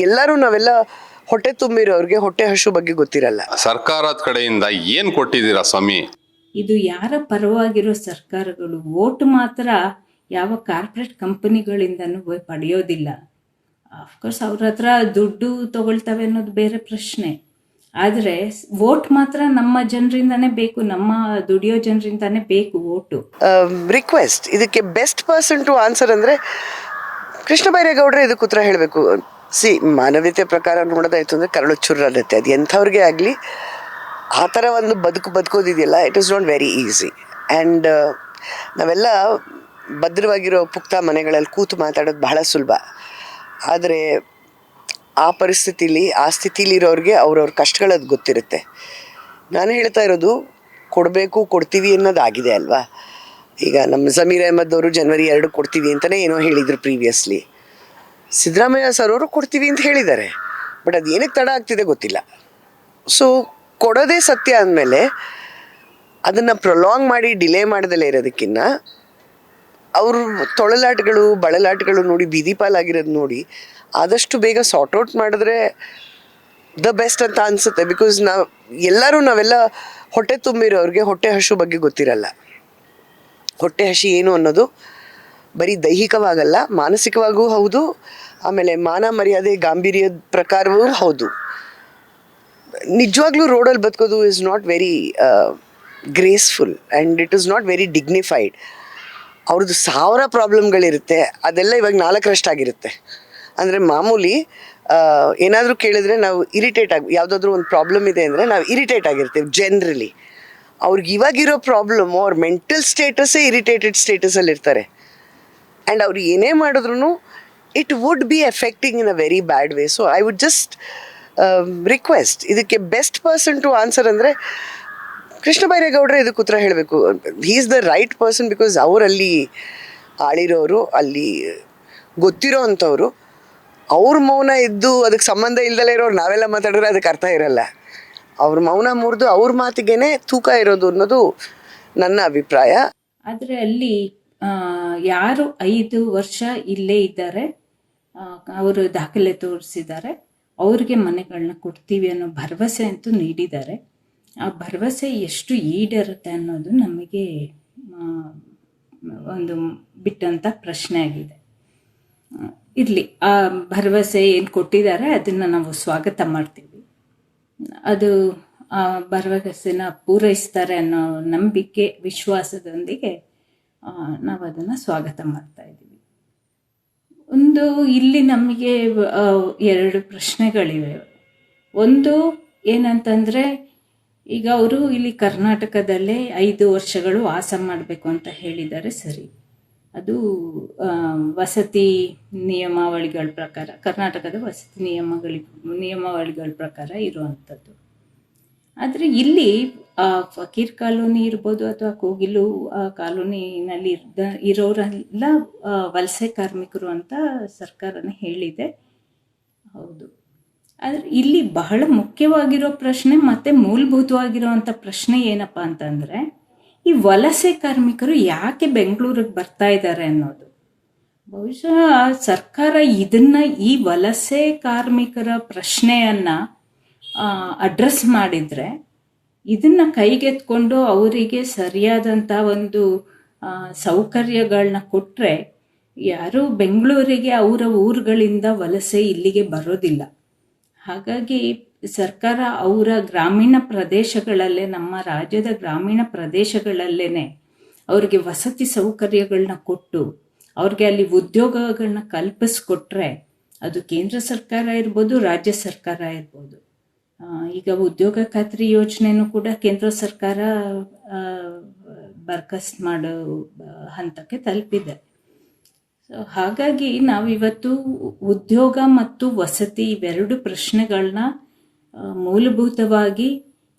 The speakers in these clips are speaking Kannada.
ಎಲ್ಲರೂ ನಾವೆಲ್ಲ ಹೊಟ್ಟೆ ತುಂಬಿರೋರಿಗೆ ಹೊಟ್ಟೆ ಹಸು ಬಗ್ಗೆ ಗೊತ್ತಿರಲ್ಲ. ಸರ್ಕಾರದ ಕಡೆಯಿಂದ ಏನ್ ಕೊಟ್ಟಿದ್ದೀರಾ ಸ್ವಾಮಿ? ಇದು ಯಾರ ಪರವಾಗಿರೋ ಸರ್ಕಾರಗಳು ಓಟ್ ಮಾತ್ರ ಯಾವ ಕಾರ್ಪೊರೇಟ್ ಕಂಪನಿಗಳಿಂದನೂ ಪಡೆಯೋದಿಲ್ಲ. ಅಫ್ಕೋರ್ಸ್ ಅವ್ರ ಹತ್ರ ದುಡ್ಡು ತಗೊಳ್ತವೆ ಅನ್ನೋದು ಬೇರೆ ಪ್ರಶ್ನೆ. ಆದರೆ ವೋಟ್ ಮಾತ್ರ ನಮ್ಮ ಜನರಿಂದಾನೇ ಬೇಕು, ನಮ್ಮ ದುಡಿಯೋ ಜನರಿಂದಾನೇ ಬೇಕು ವೋಟು. ರಿಕ್ವೆಸ್ಟ್, ಇದಕ್ಕೆ ಬೆಸ್ಟ್ ಪರ್ಸನ್ ಟು ಆನ್ಸರ್ ಅಂದರೆ ಕೃಷ್ಣ ಬೈರೇಗೌಡರೇ ಇದಕ್ಕೆ ಉತ್ತರ ಹೇಳಬೇಕು. ಮಾನವೀಯತೆ ಪ್ರಕಾರ ನೋಡೋದಾಯ್ತು ಅಂದರೆ ಕರಳು ಚುರ್ರತ್ತೆ. ಅದು ಎಂಥವ್ರಿಗೆ ಆಗಲಿ ಆ ಥರ ಒಂದು ಬದುಕೋದಿದೆಯಲ್ಲ, it is not very easy. And ನಾವೆಲ್ಲ ಭದ್ರವಾಗಿರೋ ಪುಕ್ತ ಮನೆಗಳಲ್ಲಿ ಕೂತು ಮಾತಾಡೋದು ಬಹಳ ಸುಲಭ. ಆದರೆ ಆ ಪರಿಸ್ಥಿತಿಲಿ, ಆ ಸ್ಥಿತಿಲಿರೋರಿಗೆ ಅವ್ರವ್ರ ಕಷ್ಟಗಳದ್ದು ಗೊತ್ತಿರುತ್ತೆ. ನಾನು ಹೇಳ್ತಾ ಇರೋದು ಕೊಡ್ತೀವಿ ಅನ್ನೋದಾಗಿದೆ ಅಲ್ವಾ. ಈಗ ನಮ್ಮ ಜಮೀರ್ ಅಹಮದ್ ಅವರು ಜನವರಿ 2 ಕೊಡ್ತೀವಿ ಅಂತಲೇ ಏನೋ ಹೇಳಿದರು ಪ್ರೀವಿಯಸ್ಲಿ. ಸಿದ್ದರಾಮಯ್ಯ ಸರ್ ಅವರು ಕೊಡ್ತೀವಿ ಅಂತ ಹೇಳಿದ್ದಾರೆ, ಬಟ್ ಅದು ಏನಕ್ಕೆ ತಡ ಆಗ್ತಿದೆ ಗೊತ್ತಿಲ್ಲ. ಸೊ ಕೊಡೋದೇ ಸತ್ಯ ಅಂದಮೇಲೆ ಅದನ್ನು ಪ್ರೊಲಾಂಗ್ ಮಾಡಿ ಡಿಲೇ ಮಾಡ್ದಲೇ ಇರೋದಕ್ಕಿಂತ ಅವರು ತೊಳಲಾಟಗಳು ಬಳಲಾಟಗಳು ನೋಡಿ ಬೀದಿ ಪಾಲಾಗಿರೋದು ನೋಡಿ ಆದಷ್ಟು ಬೇಗ ಸಾರ್ಟ್ ಔಟ್ ಮಾಡಿದ್ರೆ ದ ಬೆಸ್ಟ್ ಅಂತ ಅನಿಸುತ್ತೆ. ಬಿಕಾಸ್ ನಾವೆಲ್ಲ ಹೊಟ್ಟೆ ತುಂಬಿರೋರಿಗೆ ಹೊಟ್ಟೆ ಹಸು ಬಗ್ಗೆ ಗೊತ್ತಿರಲ್ಲ. ಹೊಟ್ಟೆ ಹಸಿ ಏನು ಅನ್ನೋದು ಬರೀ ದೈಹಿಕವಾಗಲ್ಲ, ಮಾನಸಿಕವಾಗೂ ಹೌದು, ಆಮೇಲೆ ಮಾನ ಮರ್ಯಾದೆ ಗಾಂಭೀರ್ಯದ ಪ್ರಕಾರವೂ ಹೌದು. ನಿಜವಾಗ್ಲೂ ರೋಡಲ್ಲಿ ಬದುಕೋದು is not very graceful and it is not very dignified. ಅವ್ರದ್ದು 1000 ಪ್ರಾಬ್ಲಮ್ಗಳಿರುತ್ತೆ, ಅದೆಲ್ಲ ಇವಾಗ 4ರಷ್ಟಾಗಿರುತ್ತೆ. ಅಂದರೆ ಮಾಮೂಲಿ ಏನಾದರೂ ಕೇಳಿದ್ರೆ ನಾವು ಇರಿಟೇಟ್ ಯಾವುದಾದ್ರೂ ಒಂದು ಪ್ರಾಬ್ಲಮ್ ಇದೆ ಅಂದರೆ ನಾವು ಇರಿಟೇಟ್ ಆಗಿರ್ತೀವಿ ಜನರಲಿ. ಅವ್ರಿಗೆ ಇವಾಗಿರೋ ಪ್ರಾಬ್ಲಮ್ಮು ಅವ್ರ ಮೆಂಟಲ್ ಸ್ಟೇಟಸ್ಸೇ ಇರಿಟೇಟೆಡ್ ಸ್ಟೇಟಸಲ್ಲಿ ಇರ್ತಾರೆ. ಆ್ಯಂಡ್ ಅವ್ರು ಏನೇ ಮಾಡಿದ್ರು it would be affecting in a very bad way. So I would just request, ಇದಕ್ಕೆ ಬೆಸ್ಟ್ ಪರ್ಸನ್ ಟು ಆನ್ಸರ್ ಅಂದರೆ ಕೃಷ್ಣ ಬೈರೇಗೌಡರೇ ಇದಕ್ಕೆ ಉತ್ತರ ಹೇಳಬೇಕು. He is the right person. Because ಅವರಲ್ಲಿ ಆಳಿರೋರು, ಅಲ್ಲಿ ಗೊತ್ತಿರೋ ಅಂಥವ್ರು. ಅವ್ರ ಮೌನ ಇದ್ದು ಅದಕ್ಕೆ ಸಂಬಂಧ ಇಲ್ದಲೇ ಇರೋರು ನಾವೆಲ್ಲ ಮಾತಾಡಿದ್ರೆ ಅದಕ್ಕೆ ಅರ್ಥ ಇರಲ್ಲ. ಅವ್ರ ಮೌನ ಮುರಿದು ಅವ್ರ ಮಾತಿಗೇನೆ ತೂಕ ಇರೋದು ಅನ್ನೋದು ನನ್ನ ಅಭಿಪ್ರಾಯ. ಆದರೆ ಅಲ್ಲಿ ಯಾರು 5 ವರ್ಷ ಇಲ್ಲೇ ಇದ್ದಾರೆ, ಅವರು ದಾಖಲೆ ತೋರಿಸಿದ್ದಾರೆ, ಅವ್ರಿಗೆ ಮನೆಗಳನ್ನ ಕೊಡ್ತೀವಿ ಅನ್ನೋ ಭರವಸೆ ಅಂತೂ ನೀಡಿದ್ದಾರೆ. ಆ ಭರವಸೆ ಎಷ್ಟು ಈಡೇರುತ್ತೆ ಅನ್ನೋದು ನಮಗೆ ಒಂದು ಬಿಟ್ಟಂಥ ಪ್ರಶ್ನೆ ಆಗಿದೆ. ಇರಲಿ, ಆ ಭರವಸೆ ಏನು ಕೊಟ್ಟಿದ್ದಾರೆ ಅದನ್ನು ನಾವು ಸ್ವಾಗತ ಮಾಡ್ತೀವಿ. ಅದು ಆ ಭರವಸೆನ ಪೂರೈಸ್ತಾರೆ ಅನ್ನೋ ನಂಬಿಕೆ, ವಿಶ್ವಾಸದೊಂದಿಗೆ ನಾವು ಅದನ್ನು ಸ್ವಾಗತ ಮಾಡ್ತಾ ಇದ್ದೀವಿ. ಇಲ್ಲಿ ನಮಗೆ 2 ಪ್ರಶ್ನೆಗಳಿವೆ. ಒಂದು ಏನಂತಂದರೆ, ಈಗ ಅವರು ಇಲ್ಲಿ ಕರ್ನಾಟಕದಲ್ಲೇ 5 ವರ್ಷಗಳು ವಾಸ ಮಾಡಬೇಕು ಅಂತ ಹೇಳಿದ್ದಾರೆ. ಸರಿ, ಅದು ವಸತಿ ನಿಯಮಾವಳಿಗಳ ಪ್ರಕಾರ, ಕರ್ನಾಟಕದ ವಸತಿ ನಿಯಮಾವಳಿಗಳ ಪ್ರಕಾರ ಇರುವಂಥದ್ದು. ಆದರೆ ಇಲ್ಲಿ ಫಕೀರ್ ಕಾಲೋನಿ ಇರ್ಬೋದು ಅಥವಾ ಕೋಗಿಲು ಕಾಲೋನಿನಲ್ಲಿ ಇರೋರೆಲ್ಲ ವಲಸೆ ಕಾರ್ಮಿಕರು ಅಂತ ಸರ್ಕಾರನೇ ಹೇಳಿದೆ. ಹೌದು, ಆದರೆ ಇಲ್ಲಿ ಬಹಳ ಮುಖ್ಯವಾಗಿರೋ ಪ್ರಶ್ನೆ ಮತ್ತು ಮೂಲಭೂತವಾಗಿರೋವಂಥ ಪ್ರಶ್ನೆ ಏನಪ್ಪ ಅಂತಂದರೆ, ಈ ವಲಸೆ ಕಾರ್ಮಿಕರು ಯಾಕೆ ಬೆಂಗಳೂರಿಗೆ ಬರ್ತಾ ಇದ್ದಾರೆ ಅನ್ನೋದು. ಬಹುಶಃ ಸರ್ಕಾರ ಈ ವಲಸೆ ಕಾರ್ಮಿಕರ ಪ್ರಶ್ನೆಯನ್ನು ಅಡ್ರೆಸ್ ಮಾಡಿದರೆ, ಇದನ್ನು ಕೈಗೆತ್ಕೊಂಡು ಅವರಿಗೆ ಸರಿಯಾದಂಥ ಒಂದು ಸೌಕರ್ಯಗಳನ್ನ ಕೊಟ್ಟರೆ ಯಾರೂ ಬೆಂಗಳೂರಿಗೆ ಅವರ ಊರುಗಳಿಂದ ವಲಸೆ ಇಲ್ಲಿಗೆ ಬರೋದಿಲ್ಲ. ಹಾಗಾಗಿ ಸರ್ಕಾರ ಅವರ ಗ್ರಾಮೀಣ ಪ್ರದೇಶಗಳಲ್ಲೇ, ನಮ್ಮ ರಾಜ್ಯದ ಗ್ರಾಮೀಣ ಪ್ರದೇಶಗಳಲ್ಲೇ ಅವ್ರಿಗೆ ವಸತಿ ಸೌಕರ್ಯಗಳನ್ನ ಕೊಟ್ಟು ಅವ್ರಿಗೆ ಅಲ್ಲಿ ಉದ್ಯೋಗಗಳನ್ನ ಕಲ್ಪಿಸ್ಕೊಟ್ರೆ, ಅದು ಕೇಂದ್ರ ಸರ್ಕಾರ ಇರ್ಬೋದು, ರಾಜ್ಯ ಸರ್ಕಾರ ಇರ್ಬೋದು. ಈಗ ಉದ್ಯೋಗ ಖಾತ್ರಿ ಯೋಜನೆನೂ ಕೂಡ ಕೇಂದ್ರ ಸರ್ಕಾರ ಬರ್ಖಾಸ್ತು ಮಾಡೋ ಹಂತಕ್ಕೆ ತಲುಪಿದೆ. ಸೊ ಹಾಗಾಗಿ ನಾವಿವತ್ತು ಉದ್ಯೋಗ ಮತ್ತು ವಸತಿ ಇವೆರಡು ಪ್ರಶ್ನೆಗಳನ್ನ ಮೂಲಭೂತವಾಗಿ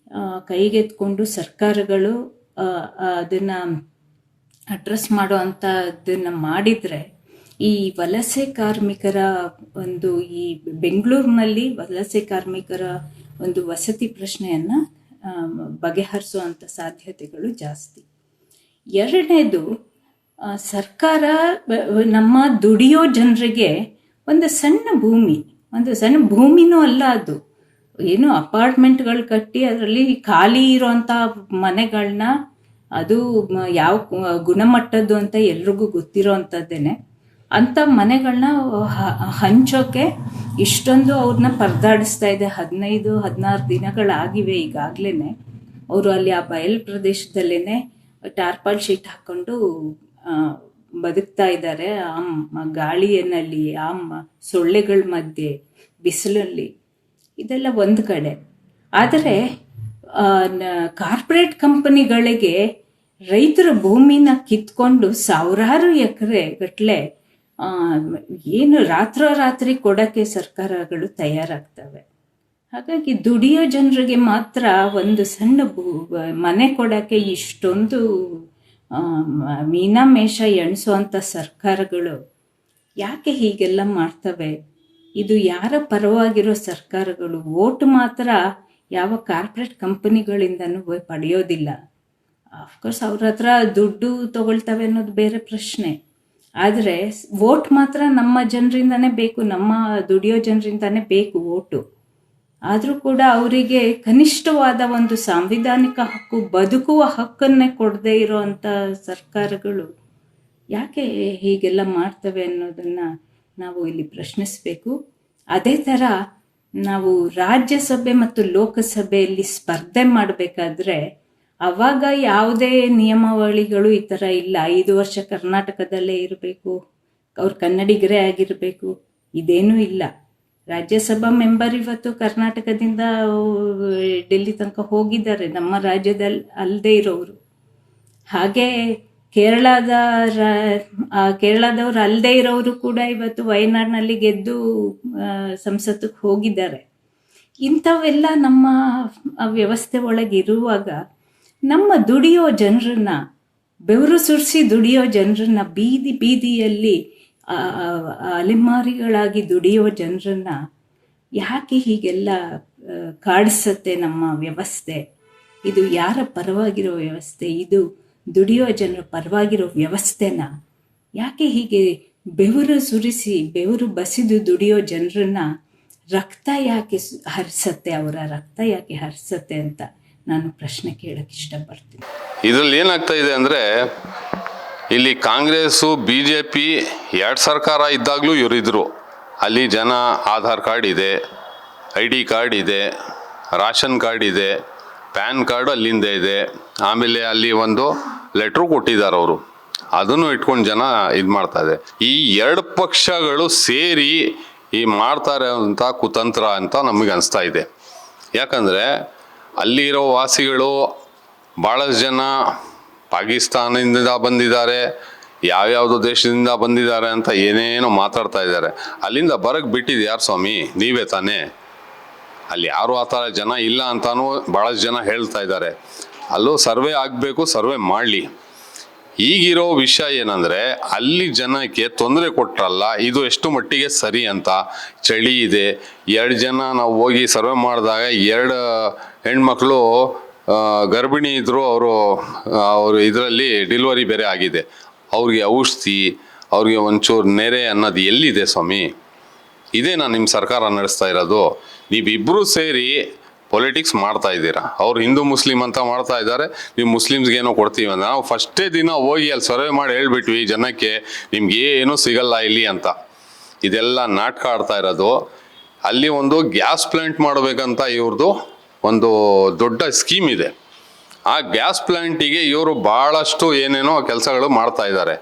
ಕೈಗೆತ್ಕೊಂಡು ಸರ್ಕಾರಗಳು ಅದನ್ನು ಅಡ್ರೆಸ್ ಮಾಡೋ ಅಂಥದ್ದನ್ನು ಮಾಡಿದರೆ, ಈ ವಲಸೆ ಕಾರ್ಮಿಕರ ಈ ಬೆಂಗಳೂರಿನಲ್ಲಿ ವಲಸೆ ಕಾರ್ಮಿಕರ ಒಂದು ವಸತಿ ಪ್ರಶ್ನೆಯನ್ನು ಬಗೆಹರಿಸುವಂಥ ಸಾಧ್ಯತೆಗಳು ಜಾಸ್ತಿ. ಎರಡನೇದು, ಸರ್ಕಾರ ನಮ್ಮ ದುಡಿಯೋ ಜನರಿಗೆ ಒಂದು ಸಣ್ಣ ಭೂಮಿ, ಒಂದು ಸಣ್ಣ ಭೂಮಿನೂ ಅಲ್ಲ ಅದು. ಏನು ಅಪಾರ್ಟ್ಮೆಂಟ್ಗಳು ಕಟ್ಟಿ ಅದರಲ್ಲಿ ಖಾಲಿ ಇರೋಂಥ ಮನೆಗಳನ್ನ, ಅದು ಯಾವ ಗುಣಮಟ್ಟದ್ದು ಅಂತ ಎಲ್ರಿಗೂ ಗೊತ್ತಿರೋ ಅಂಥದ್ದೇನೆ, ಅಂಥ ಮನೆಗಳನ್ನ ಹಂಚೋಕೆ ಇಷ್ಟೊಂದು ಅವ್ರನ್ನ ಪರದಾಡಿಸ್ತಾ ಇದೆ. 15-16 ದಿನಗಳಾಗಿವೆ ಈಗಾಗಲೇ. ಅವರು ಅಲ್ಲಿ ಆ ಬಯಲು ಪ್ರದೇಶದಲ್ಲೇ ಟಾರ್ಪಾಲ್ ಶೀಟ್ ಹಾಕ್ಕೊಂಡು ಬದುಕ್ತಾ ಇದ್ದಾರೆ. ಆ ಗಾಳಿಯಲ್ಲಿ, ಆ ಸೊಳ್ಳೆಗಳ ಮಧ್ಯೆ, ಬಿಸಿಲಲ್ಲಿ. ಇದೆಲ್ಲ ಒಂದು ಕಡೆ. ಆದರೆ ಕಾರ್ಪೊರೇಟ್ ಕಂಪನಿಗಳಿಗೆ ರೈತರ ಭೂಮಿನ ಕಿತ್ಕೊಂಡು ಸಾವಿರಾರು ಎಕರೆ ಗಟ್ಟಲೆ ಏನು ರಾತ್ರೋರಾತ್ರಿ ಕೊಡೋಕ್ಕೆ ಸರ್ಕಾರಗಳು ತಯಾರಾಗ್ತವೆ. ಹಾಗಾಗಿ ದುಡಿಯೋ ಜನರಿಗೆ ಮಾತ್ರ ಒಂದು ಸಣ್ಣ ಮನೆ ಕೊಡೋಕ್ಕೆ ಇಷ್ಟೊಂದು ಮೀನಾಮೇಷ ಎಣಿಸುವಂಥ ಸರ್ಕಾರಗಳು ಯಾಕೆ ಹೀಗೆಲ್ಲ ಮಾಡ್ತವೆ? ಇದು ಯಾರ ಪರವಾಗಿರೋ ಸರ್ಕಾರಗಳು? ಓಟ್ ಮಾತ್ರ ಯಾವ ಕಾರ್ಪೊರೇಟ್ ಕಂಪನಿಗಳಿಂದನೂ ಪಡೆಯೋದಿಲ್ಲ. ಅಫ್ಕೋರ್ಸ್ ಅವ್ರ ಹತ್ರ ದುಡ್ಡು ತಗೊಳ್ತವೆ ಅನ್ನೋದು ಬೇರೆ ಪ್ರಶ್ನೆ. ಆದರೆ ವೋಟ್ ಮಾತ್ರ ನಮ್ಮ ಜನರಿಂದನೇ ಬೇಕು, ನಮ್ಮ ದುಡಿಯೋ ಜನರಿಂದನೇ ಬೇಕು ಓಟು. ಆದರೂ ಕೂಡ ಅವರಿಗೆ ಕನಿಷ್ಠವಾದ ಒಂದು ಸಾಂವಿಧಾನಿಕ ಹಕ್ಕು, ಬದುಕುವ ಹಕ್ಕನ್ನೇ ಕೊಡದೇ ಇರೋವಂಥ ಸರ್ಕಾರಗಳು ಯಾಕೆ ಹೀಗೆಲ್ಲ ಮಾಡ್ತವೆ ಅನ್ನೋದನ್ನು ನಾವು ಇಲ್ಲಿ ಪ್ರಶ್ನಿಸಬೇಕು. ಅದೇ ಥರ ನಾವು ರಾಜ್ಯಸಭೆ ಮತ್ತು ಲೋಕಸಭೆಯಲ್ಲಿ ಸ್ಪರ್ಧೆ ಮಾಡಬೇಕಾದ್ರೆ ಆವಾಗ ಯಾವುದೇ ನಿಯಮಾವಳಿಗಳು ಈ ಥರ ಇಲ್ಲ. 5 ವರ್ಷ ಕರ್ನಾಟಕದಲ್ಲೇ ಇರಬೇಕು, ಅವ್ರು ಕನ್ನಡಿಗರೇ ಆಗಿರಬೇಕು, ಇದೇನೂ ಇಲ್ಲ. ರಾಜ್ಯಸಭಾ ಮೆಂಬರ್ ಇವತ್ತು ಕರ್ನಾಟಕದಿಂದ ಡೆಲ್ಲಿ ತನಕ ಹೋಗಿದ್ದಾರೆ, ನಮ್ಮ ರಾಜ್ಯದಲ್ಲಿ ಅಲ್ಲದೆ ಇರೋರು. ಹಾಗೆ ಕೇರಳದವ್ರು ಅಲ್ಲದೆ ಇರೋರು ಕೂಡ ಇವತ್ತು ವಯನಾಡಿನಲ್ಲಿ ಗೆದ್ದು ಸಂಸತ್ತಿಗೆ ಹೋಗಿದ್ದಾರೆ. ಇಂಥವೆಲ್ಲ ನಮ್ಮ ವ್ಯವಸ್ಥೆ ಒಳಗಿರುವಾಗ ನಮ್ಮ ದುಡಿಯೋ ಜನರನ್ನ, ಬೆವರು ಸುರಿಸಿ ದುಡಿಯೋ ಜನರನ್ನ, ಬೀದಿಯಲ್ಲಿ ಅಲೆಮಾರಿಗಳಾಗಿ ದುಡಿಯೋ ಜನರನ್ನ ಯಾಕೆ ಹೀಗೆಲ್ಲ ಕಾಡಿಸುತ್ತೆ ನಮ್ಮ ವ್ಯವಸ್ಥೆ? ಇದು ಯಾರ ಪರವಾಗಿರೋ ವ್ಯವಸ್ಥೆ? ಇದು ದುಡಿಯೋ ಜನರ ಪರವಾಗಿರೋ ವ್ಯವಸ್ಥೆನ? ಯಾಕೆ ಹೀಗೆ ಬೆವರು ಸುರಿಸಿ, ಬೆವರು ಬಸಿದು ದುಡಿಯೋ ಜನರನ್ನ ರಕ್ತ ಯಾಕೆ ಹರಿಸತ್ತೆ? ಅವರ ರಕ್ತ ಯಾಕೆ ಹರಿಸತ್ತೆ ಅಂತ ನಾನು ಪ್ರಶ್ನೆ ಕೇಳಕ್ಕೆ ಇಷ್ಟಪಡ್ತೀನಿ. ಇದರಲ್ಲಿ ಏನಾಗ್ತಾ ಇದೆ ಅಂದರೆ, ಇಲ್ಲಿ ಕಾಂಗ್ರೆಸ್ಸು BJP 2 ಸರ್ಕಾರ ಇದ್ದಾಗಲೂ ಇವರಿದ್ದರು. ಅಲ್ಲಿ ಜನ ಆಧಾರ್ ಕಾರ್ಡ್ ಇದೆ, ID ಕಾರ್ಡ್ ಇದೆ, ರಾಷನ್ ಕಾರ್ಡ್ ಇದೆ, ಪ್ಯಾನ್ ಕಾರ್ಡು ಅಲ್ಲಿಂದ ಇದೆ, ಆಮೇಲೆ ಅಲ್ಲಿ ಒಂದು ಲೆಟ್ರು ಕೊಟ್ಟಿದ್ದಾರೆ ಅವರು, ಅದನ್ನು ಇಟ್ಕೊಂಡು ಜನ ಇದು ಮಾಡ್ತಾ ಇದೆ. ಈ 2 ಪಕ್ಷಗಳು ಸೇರಿ ಈ ಮಾಡ್ತಾರೆ ಅಂತ ಕುತಂತ್ರ ಅಂತ ನಮಗೆ ಅನಿಸ್ತಾ ಇದೆ. ಯಾಕಂದರೆ ಅಲ್ಲಿರೋ ವಾಸಿಗಳು ಭಾಳಷ್ಟು ಜನ ಪಾಕಿಸ್ತಾನದಿಂದ ಬಂದಿದ್ದಾರೆ, ಯಾವ್ಯಾವುದೋ ದೇಶದಿಂದ ಬಂದಿದ್ದಾರೆ ಅಂತ ಏನೇನೋ ಮಾತಾಡ್ತಾ ಇದ್ದಾರೆ. ಅಲ್ಲಿಂದ ಬರಕ್ಕೆ ಬಿಟ್ಟಿದ್ದು ಯಾರು ಸ್ವಾಮಿ? ನೀವೇ ತಾನೇ. ಅಲ್ಲಿ ಯಾರು ಆ ಥರ ಜನ ಇಲ್ಲ ಅಂತಾನೂ ಭಾಳಷ್ಟು ಜನ ಹೇಳ್ತಾ ಇದ್ದಾರೆ. ಅಲ್ಲೂ ಸರ್ವೆ ಆಗಬೇಕು, ಸರ್ವೆ ಮಾಡಲಿ. ಈಗಿರೋ ವಿಷಯ ಏನಂದರೆ, ಅಲ್ಲಿ ಜನಕ್ಕೆ ತೊಂದರೆ ಕೊಟ್ಟರಲ್ಲ, ಇದು ಎಷ್ಟು ಮಟ್ಟಿಗೆ ಸರಿ ಅಂತ. ಚಳಿ ಇದೆ, 2 ಜನ ನಾವು ಹೋಗಿ ಸರ್ವೆ ಮಾಡಿದಾಗ 2 ಹೆಣ್ಮಕ್ಳು ಗರ್ಭಿಣಿ ಇದ್ದರು, ಅವರು ಇದರಲ್ಲಿ ಡೆಲಿವರಿ ಬೇರೆ ಆಗಿದೆ. ಅವ್ರಿಗೆ ಔಷಧಿ, ಅವ್ರಿಗೆ ಒಂಚೂರು ನೆರೆ ಅನ್ನೋದು ಎಲ್ಲಿದೆ ಸ್ವಾಮಿ? ಇದೇ ನಾನು ನಿಮ್ಮ ಸರ್ಕಾರ ನಡೆಸ್ತಾ ಇರೋದು. ನೀವಿಬ್ಬರೂ ಸೇರಿ ಪೊಲಿಟಿಕ್ಸ್ ಮಾಡ್ತಾ ಇದ್ದೀರಾ. ಅವ್ರು ಹಿಂದೂ ಮುಸ್ಲಿಂ ಅಂತ ಮಾಡ್ತಾ ಇದ್ದಾರೆ, ನೀವು ಮುಸ್ಲಿಮ್ಸ್ಗೆ ಏನೋ ಕೊಡ್ತೀವಿ ಅಂತ. ನಾವು ಫಸ್ಟೇ ದಿನ ಹೋಗಿ ಅಲ್ಲಿ ಸರ್ವೆ ಮಾಡಿ ಹೇಳ್ಬಿಟ್ವಿ ಜನಕ್ಕೆ, ನಿಮ್ಗೆ ಏನೂ ಸಿಗಲ್ಲ ಇಲ್ಲಿ ಅಂತ. ಇದೆಲ್ಲ ನಾಟಕ ಆಡ್ತಾ ಇರೋದು. ಅಲ್ಲಿ ಒಂದು ಗ್ಯಾಸ್ ಪ್ಲಾಂಟ್ ಮಾಡಬೇಕಂತ ಇವ್ರದ್ದು ಒಂದು ದೊಡ್ಡ ಸ್ಕೀಮ್ ಇದೆ. ಆ ಗ್ಯಾಸ್ ಪ್ಲಾಂಟಿಗೆ ಇವರು ಭಾಳಷ್ಟು ಏನೇನೋ ಕೆಲಸಗಳು ಮಾಡ್ತಾ ಇದ್ದಾರೆ.